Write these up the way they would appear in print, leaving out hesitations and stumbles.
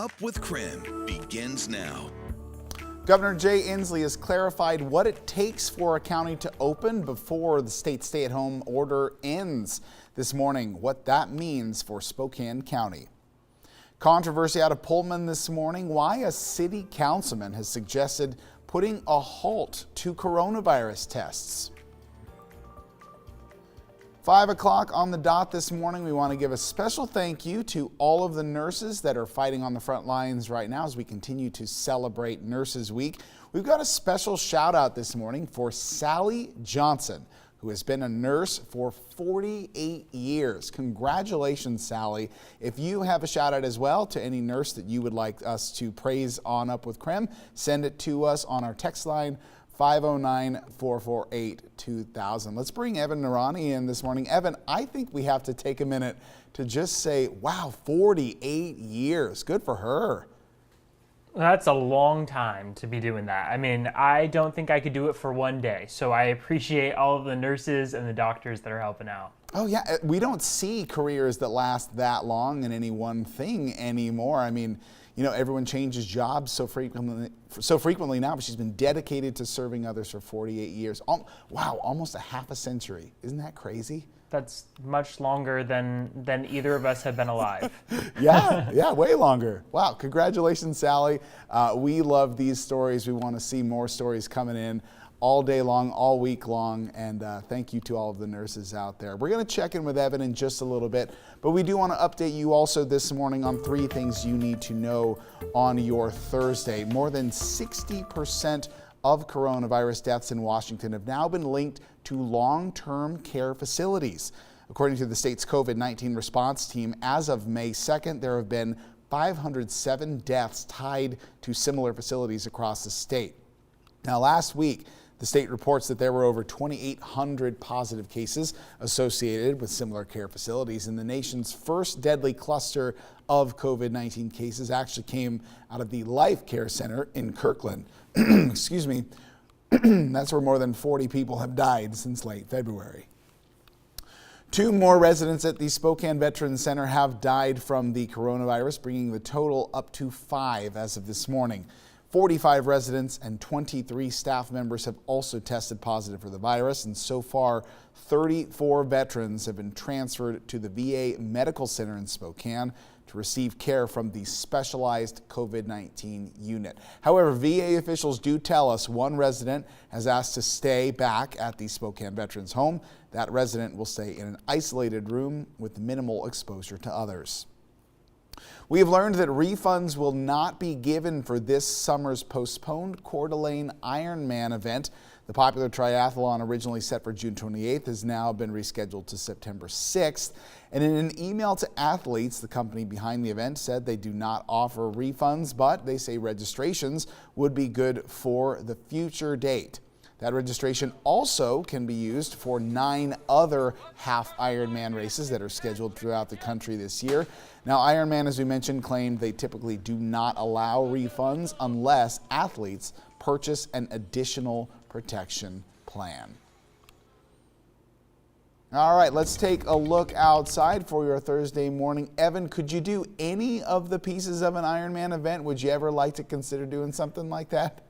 Up with KREM begins now. Governor Jay Inslee has clarified what it takes for a county to open before the state stay-at-home order ends this morning, what that means for Spokane County. Controversy out of Pullman this morning, why a city councilman has suggested putting a halt to coronavirus tests. 5 o'clock on the dot this morning, we want to give a special thank you to all of the nurses that are fighting on the front lines right now as we continue to celebrate Nurses Week. We've got a special shout out this morning for Sally Johnson, who has been a nurse for 48 years. Congratulations, Sally. If you have a shout out as well to any nurse that you would like us to praise on Up with KREM, send it to us on our text line 509-448-2000. Let's bring Evan Narani in this morning. Evan, I think we have to take a minute to just say, wow, 48 years. Good for her. That's a long time to be doing that. I mean, I don't think I could do it for one day. So I appreciate all of the nurses and the doctors that are helping out. Oh yeah, we don't see careers that last that long in any one thing anymore. I mean, you know, everyone changes jobs so frequently now, but she's been dedicated to serving others for 48 years. Wow, almost a half a century. Isn't that crazy? That's much longer than either of us have been alive. Yeah, way longer. Wow, congratulations, Sally. We love these stories. We want to see more stories coming in all day long, all week long, and thank you to all of the nurses out there. We're going to check in with Evan in just a little bit, but we do want to update you also this morning on 3 things you need to know on your Thursday. More than 60% of coronavirus deaths in Washington have now been linked to long-term care facilities. According to the state's COVID-19 response team, as of May 2nd, there have been 507 deaths tied to similar facilities across the state. Now, last week, the state reports that there were over 2,800 positive cases associated with similar care facilities, and the nation's first deadly cluster of COVID-19 cases actually came out of the Life Care Center in Kirkland. Excuse me. That's where more than 40 people have died since late February. 2 more residents at the Spokane Veterans Center have died from the coronavirus, bringing the total up to 5 as of this morning. 45 residents and 23 staff members have also tested positive for the virus, and so far 34 veterans have been transferred to the VA Medical Center in Spokane to receive care from the specialized COVID-19 unit. However, VA officials do tell us one resident has asked to stay back at the Spokane Veterans Home. That resident will stay in an isolated room with minimal exposure to others. We have learned that refunds will not be given for this summer's postponed Coeur d'Alene Ironman event. The popular triathlon, originally set for June 28th, has now been rescheduled to September 6th. And in an email to athletes, the company behind the event said they do not offer refunds, but they say registrations would be good for the future date. That registration also can be used for 9 other half Ironman races that are scheduled throughout the country this year. Now, Ironman, as we mentioned, claimed they typically do not allow refunds unless athletes purchase an additional protection plan. All right, let's take a look outside for your Thursday morning. Evan, could you do any of the pieces of an Ironman event? Would you ever like to consider doing something like that?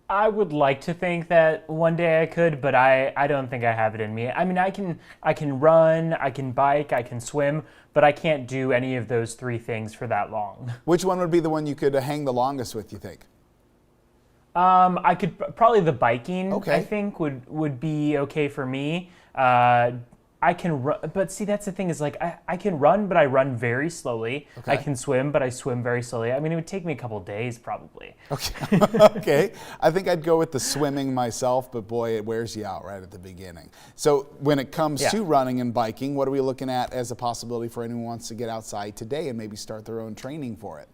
I would like to think that one day I could, but I don't think I have it in me. I mean, I can run, I can bike, I can swim, but I can't do any of those 3 things for that long. Which one would be the one you could hang the longest with, you think? I could probably the biking. Okay. I think would be okay for me. I can run, but see, that's the thing is like, I can run, but I run very slowly. Okay. I can swim, but I swim very slowly. I mean, it would take me a couple days probably. Okay. Okay. I think I'd go with the swimming myself, but boy, it wears you out right at the beginning. So when it comes to running and biking, what are we looking at as a possibility for anyone who wants to get outside today and maybe start their own training for it?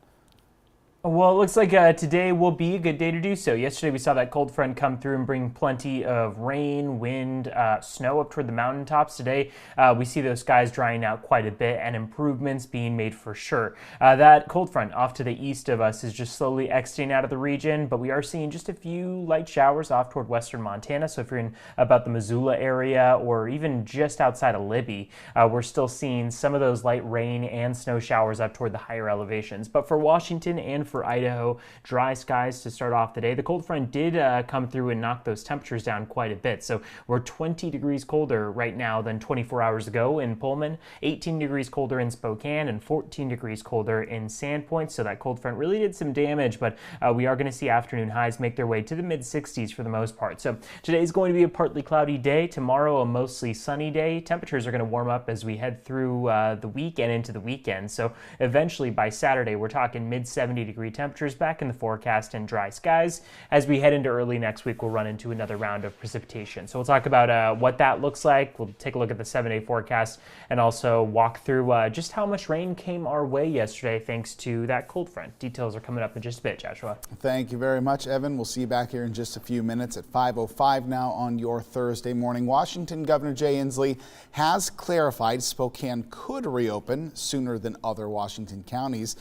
Well, it looks like today will be a good day to do so. Yesterday, we saw that cold front come through and bring plenty of rain, wind, snow up toward the mountaintops. Today, we see those skies drying out quite a bit and improvements being made for sure. That cold front off to the east of us is just slowly exiting out of the region, but we are seeing just a few light showers off toward western Montana. So if you're in about the Missoula area or even just outside of Libby, we're still seeing some of those light rain and snow showers up toward the higher elevations. But for Washington and for Idaho, dry skies to start off the day. The cold front did come through and knock those temperatures down quite a bit. So we're 20 degrees colder right now than 24 hours ago in Pullman, 18 degrees colder in Spokane, and 14 degrees colder in Sandpoint. So that cold front really did some damage, but we are going to see afternoon highs make their way to the mid 60s for the most part. So today's going to be a partly cloudy day. Tomorrow, a mostly sunny day. Temperatures are going to warm up as we head through the week and into the weekend. So eventually by Saturday, we're talking mid 70 degree temperatures back in the forecast and dry skies. As we head into early next week, we'll run into another round of precipitation. So we'll talk about what that looks like. We'll take a look at the 7-day forecast and also walk through just how much rain came our way yesterday thanks to that cold front. Details are coming up in just a bit, Joshua. Thank you very much, Evan. We'll see you back here in just a few minutes at 5:05 now on your Thursday morning. Washington Governor Jay Inslee has clarified Spokane could reopen sooner than other Washington counties.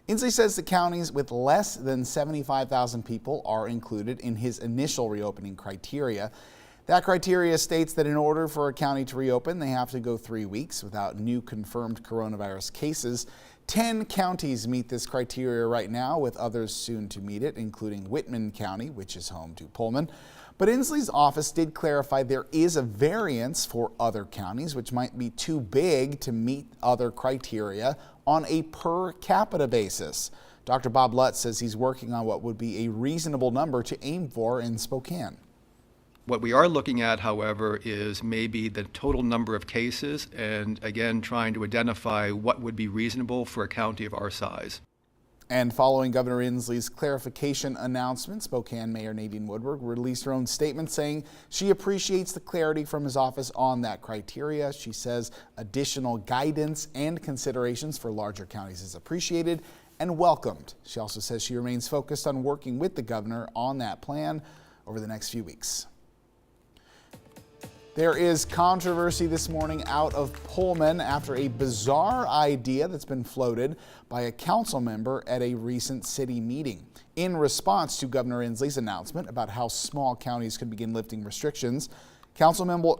Inslee says the counties with less than 75,000 people are included in his initial reopening criteria. That criteria states that in order for a county to reopen, they have to go 3 weeks without new confirmed coronavirus cases. 10 counties meet this criteria right now, with others soon to meet it, including Whitman County, which is home to Pullman. But Inslee's office did clarify there is a variance for other counties, which might be too big to meet other criteria on a per capita basis. Dr. Bob Lutz says he's working on what would be a reasonable number to aim for in Spokane. What we are looking at, however, is maybe the total number of cases and, again, trying to identify what would be reasonable for a county of our size. And following Governor Inslee's clarification announcement, Spokane Mayor Nadine Woodward released her own statement saying she appreciates the clarity from his office on that criteria. She says additional guidance and considerations for larger counties is appreciated and welcomed. She also says she remains focused on working with the governor on that plan over the next few weeks. There is controversy this morning out of Pullman after a bizarre idea that's been floated by a council member at a recent city meeting. In response to Governor Inslee's announcement about how small counties could begin lifting restrictions, Council member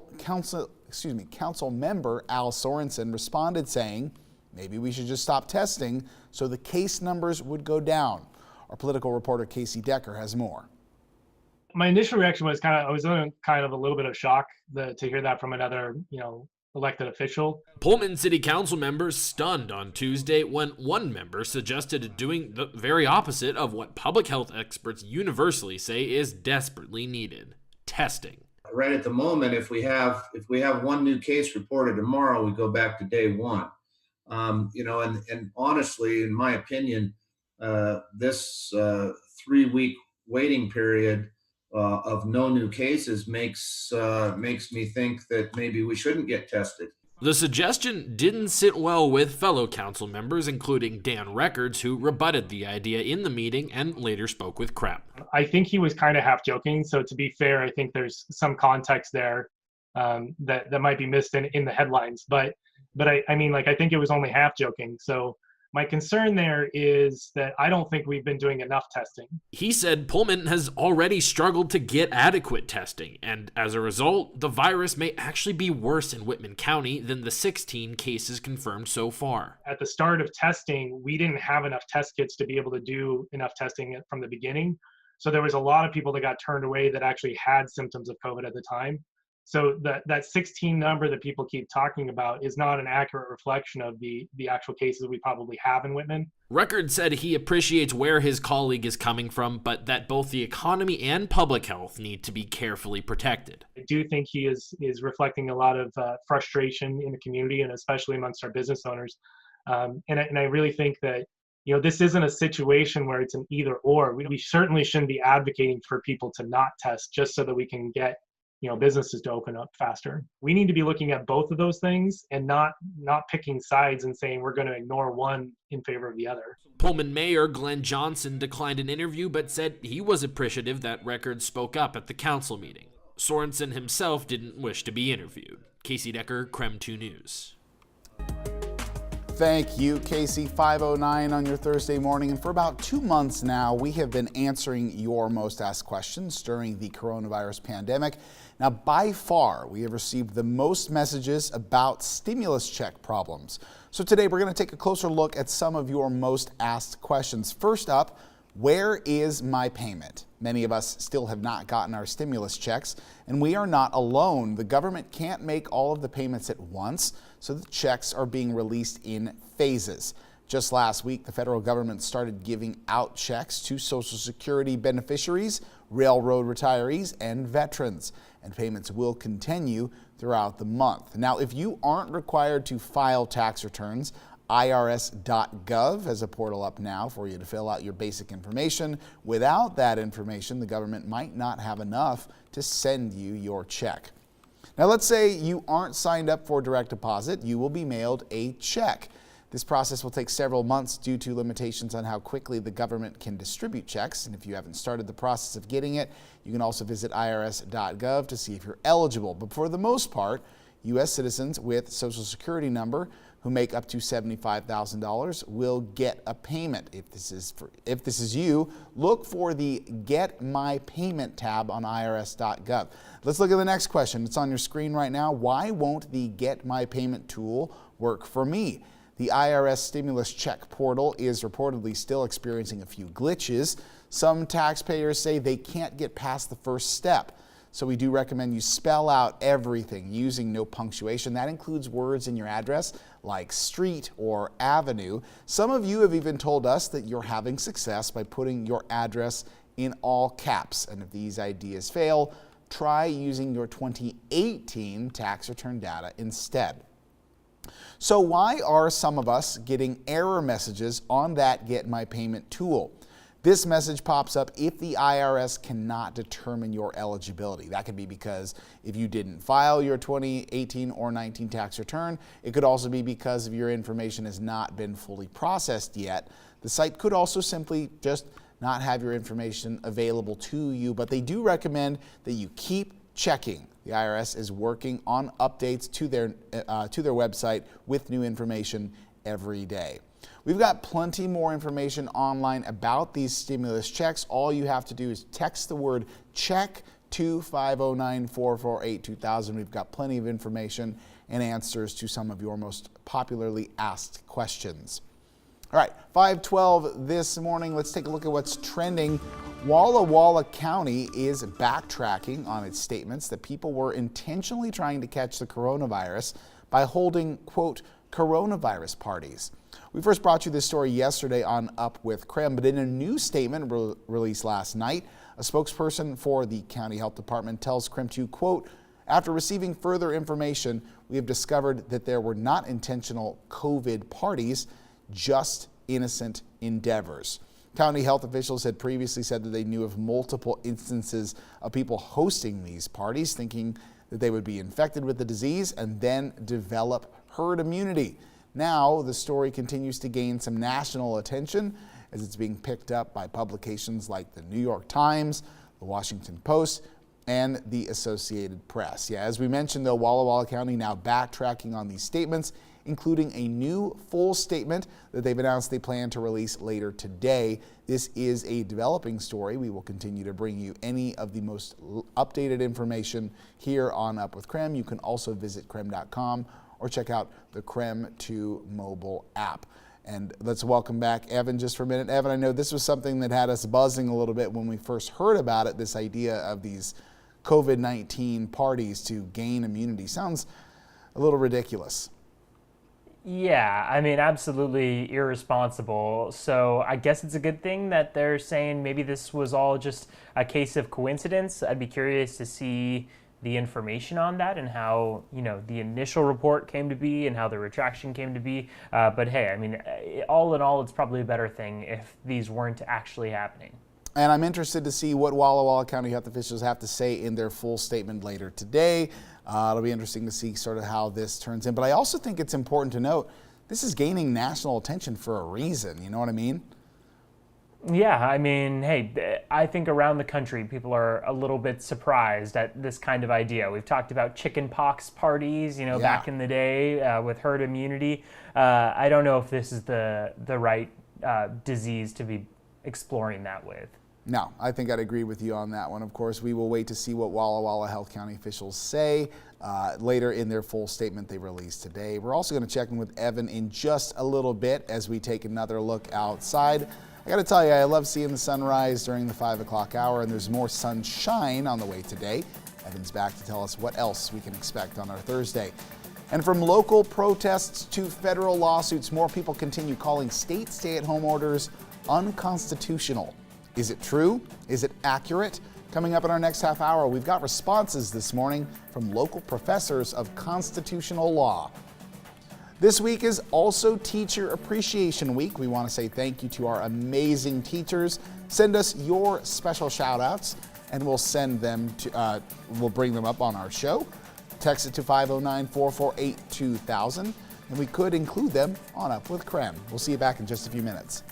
Al Sorensen responded saying, maybe we should just stop testing so the case numbers would go down. Our political reporter Casey Decker has more. My initial reaction was I was in kind of a little bit of shock to hear that from another, elected official. Pullman City Council members stunned on Tuesday when one member suggested doing the very opposite of what public health experts universally say is desperately needed: testing. Right at the moment, if we have one new case reported tomorrow, we go back to day one. And honestly, in my opinion, this 3-week waiting period of no new cases makes me think that maybe we shouldn't get tested. The suggestion didn't sit well with fellow council members, including Dan Records, who rebutted the idea in the meeting and later spoke with KREM. I think he was kind of half joking. So to be fair, I think there's some context there that might be missed in the headlines. But I think it was only half joking. So my concern there is that I don't think we've been doing enough testing. He said Pullman has already struggled to get adequate testing, and as a result, the virus may actually be worse in Whitman County than the 16 cases confirmed so far. At the start of testing, we didn't have enough test kits to be able to do enough testing from the beginning. So there was a lot of people that got turned away that actually had symptoms of COVID at the time. So that 16 number that people keep talking about is not an accurate reflection of the actual cases we probably have in Whitman. Record said he appreciates where his colleague is coming from, but that both the economy and public health need to be carefully protected. I do think he is reflecting a lot of frustration in the community, and especially amongst our business owners. And I really think that this isn't a situation where it's an either or. We certainly shouldn't be advocating for people to not test just so that we can get businesses to open up faster. We need to be looking at both of those things and not picking sides and saying we're going to ignore one in favor of the other. Pullman Mayor Glenn Johnson declined an interview but said he was appreciative that Records spoke up at the council meeting. Sorensen himself didn't wish to be interviewed. Casey Decker, KREM 2 News. Thank you, Casey. 5:09 on your Thursday morning. And for about 2 months now, we have been answering your most asked questions during the coronavirus pandemic. Now, by far, we have received the most messages about stimulus check problems. So today, we're going to take a closer look at some of your most asked questions. First up, where is my payment? Many of us still have not gotten our stimulus checks, and we are not alone. The government can't make all of the payments at once, so the checks are being released in phases. Just last week, the federal government started giving out checks to Social Security beneficiaries, railroad retirees, and veterans, and payments will continue throughout the month. Now, if you aren't required to file tax returns, IRS.gov has a portal up now for you to fill out your basic information. Without that information, the government might not have enough to send you your check. Now, let's say you aren't signed up for direct deposit. You will be mailed a check. This process will take several months due to limitations on how quickly the government can distribute checks. And if you haven't started the process of getting it, you can also visit IRS.gov to see if you're eligible. But for the most part, U.S. citizens with Social Security number who make up to $75,000 will get a payment. If this is you, look for the Get My Payment tab on IRS.gov. Let's look at the next question. It's on your screen right now. Why won't the Get My Payment tool work for me? The IRS stimulus check portal is reportedly still experiencing a few glitches. Some taxpayers say they can't get past the first step. So we do recommend you spell out everything using no punctuation. That includes words in your address like street or avenue. Some of you have even told us that you're having success by putting your address in all caps. And if these ideas fail, try using your 2018 tax return data instead. So why are some of us getting error messages on that Get My Payment tool? This message pops up if the IRS cannot determine your eligibility. That could be because if you didn't file your 2018 or 19 tax return. It could also be because if your information has not been fully processed yet. The site could also simply just not have your information available to you, but they do recommend that you keep checking. The IRS is working on updates to their website with new information every day. We've got plenty more information online about these stimulus checks. All you have to do is text the word check to 509-448-2000. We've got plenty of information and answers to some of your most popularly asked questions. All right, 5:12 this morning. Let's take a look at what's trending. Walla Walla County is backtracking on its statements that people were intentionally trying to catch the coronavirus by holding, quote, coronavirus parties. We first brought you this story yesterday on Up with KREM, but in a new statement released last night, a spokesperson for the county health department tells KREM to, quote, after receiving further information, we have discovered that there were not intentional COVID parties, just innocent endeavors. County health officials had previously said that they knew of multiple instances of people hosting these parties, thinking that they would be infected with the disease and then develop herd immunity. Now, the story continues to gain some national attention as it's being picked up by publications like the New York Times, the Washington Post, and the Associated Press. Yeah, as we mentioned, though, Walla Walla County now backtracking on these statements, including a new full statement that they've announced they plan to release later today. This is a developing story. We will continue to bring you any of the most updated information here on Up with KREM. You can also visit KREM.com or check out the KREM 2 mobile app. And let's welcome back Evan just for a minute. Evan, I know this was something that had us buzzing a little bit when we first heard about it, this idea of these COVID-19 parties to gain immunity. Sounds a little ridiculous. Yeah, I mean, absolutely irresponsible. So I guess it's a good thing that they're saying maybe this was all just a case of coincidence. I'd be curious to see the information on that and how, the initial report came to be and how the retraction came to be. But hey, I mean, all in all, it's probably a better thing if these weren't actually happening. And I'm interested to see what Walla Walla County health officials have to say in their full statement later today. It'll be interesting to see sort of how this turns in. But I also think it's important to note this is gaining national attention for a reason. You know what I mean? Yeah, I mean, hey, I think around the country people are a little bit surprised at this kind of idea. We've talked about chicken pox parties, back in the day with herd immunity. I don't know if this is the right disease to be exploring that with. No, I think I'd agree with you on that one. Of course, we will wait to see what Walla Walla Health County officials say later in their full statement they released today. We're also going to check in with Evan in just a little bit as we take another look outside. I got to tell you, I love seeing the sunrise during the 5 o'clock hour, and there's more sunshine on the way today. Evan's back to tell us what else we can expect on our Thursday. And from local protests to federal lawsuits, more people continue calling state stay-at-home orders unconstitutional. Is it true? Is it accurate? Coming up in our next half hour, we've got responses this morning from local professors of constitutional law. This week is also Teacher Appreciation Week. We want to say thank you to our amazing teachers. Send us your special shout outs and we'll send them to, we'll bring them up on our show. Text it to 509-448-2000 and we could include them on Up with KREM. We'll see you back in just a few minutes.